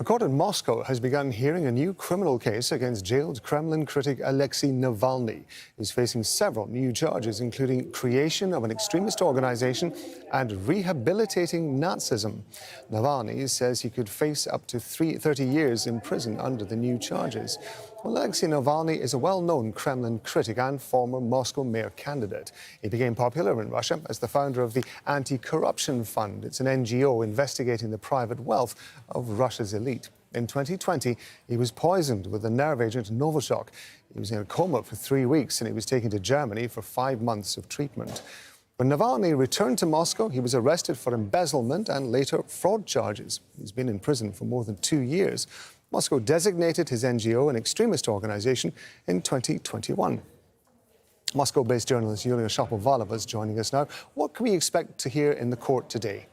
A court in Moscow has begun hearing a new criminal case against jailed Kremlin critic Alexei Navalny. He's facing several new charges, including creation of an extremist organization and rehabilitating Nazism. Navalny says he could face up to 30 years in prison under the new charges. Well, Alexei Navalny is a well-known Kremlin critic and former Moscow mayor candidate. He became popular in Russia as the founder of the Anti-Corruption Fund. It's an NGO investigating the private wealth of Russia's elite. In 2020, he was poisoned with the nerve agent Novichok. He was in a coma for 3 weeks and he was taken to Germany for 5 months of treatment. When Navalny returned to Moscow, he was arrested for embezzlement and later fraud charges. He's been in prison for more than 2 years. Moscow designated his NGO an extremist organization in 2021. Moscow-based journalist Yulia Shapovalova is joining us now. What can we expect to hear in the court today?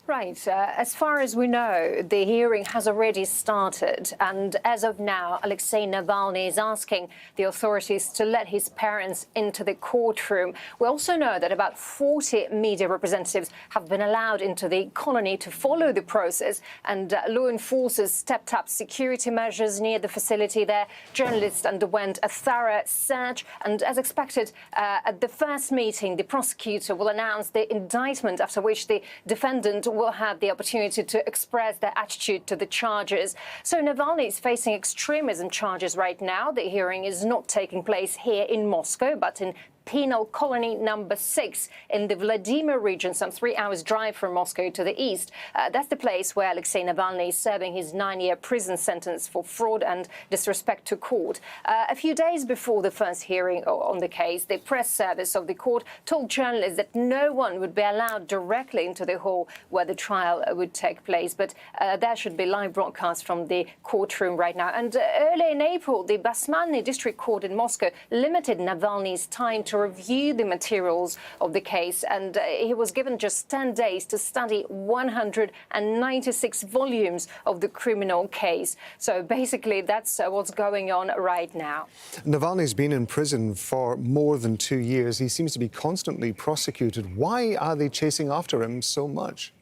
Right. As far as we know, the hearing has already started. And as of now, Alexei Navalny is asking the authorities to let his parents into the courtroom. We also know that about 40 media representatives have been allowed into the colony to follow the process. And law enforcers stepped up security measures near the facility there. Journalists underwent a thorough search. And as expected, at the first meeting, the prosecutor will announce the indictment, after which the defendant will have the opportunity to express their attitude to the charges. So Navalny is facing extremism charges right now. The hearing is not taking place here in Moscow, but in Penal Colony number 6 in the Vladimir region, some 3 hours drive from Moscow to the east. That's the place where Alexei Navalny is serving his 9-year prison sentence for fraud and disrespect to court. A few days before the first hearing on the case, the press service of the court told journalists that no one would be allowed directly into the hall where the trial would take place. But there should be live broadcasts from the courtroom right now. And early in April, the Basmanny district court in Moscow limited Navalny's time to review the materials of the case, and he was given just 10 days to study 196 volumes of the criminal case. So basically, that's what's going on right now. Navalny's been in prison for more than 2 years. He seems to be constantly prosecuted. Why are they chasing after him so much?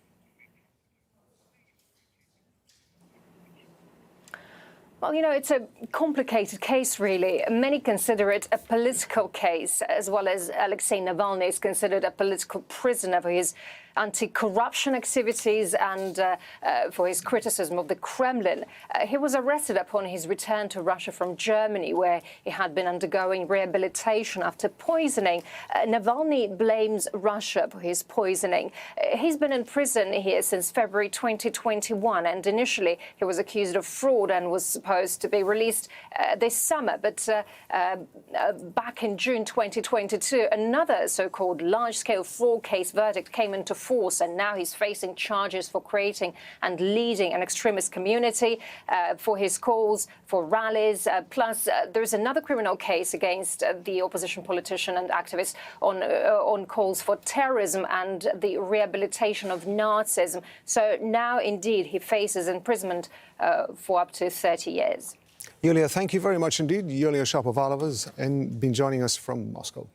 Well, you know, it's a complicated case, really. Many consider it a political case, as well as Alexei Navalny is considered a political prisoner for his anti-corruption activities and for his criticism of the Kremlin. He was arrested upon his return to Russia from Germany, where he had been undergoing rehabilitation after poisoning. Navalny blames Russia for his poisoning. He's been in prison here since February 2021, and initially he was accused of fraud and was supposed to be released this summer. But back in June 2022, another so-called large-scale fraud case verdict came into force, and now he's facing charges for creating and leading an extremist community, for his calls for rallies. Plus, there's another criminal case against the opposition politician and activist on calls for terrorism and the rehabilitation of Nazism. So now, indeed, he faces imprisonment for up to 30 years. Yulia, thank you very much indeed. Yulia Shapovalova has been joining us from Moscow.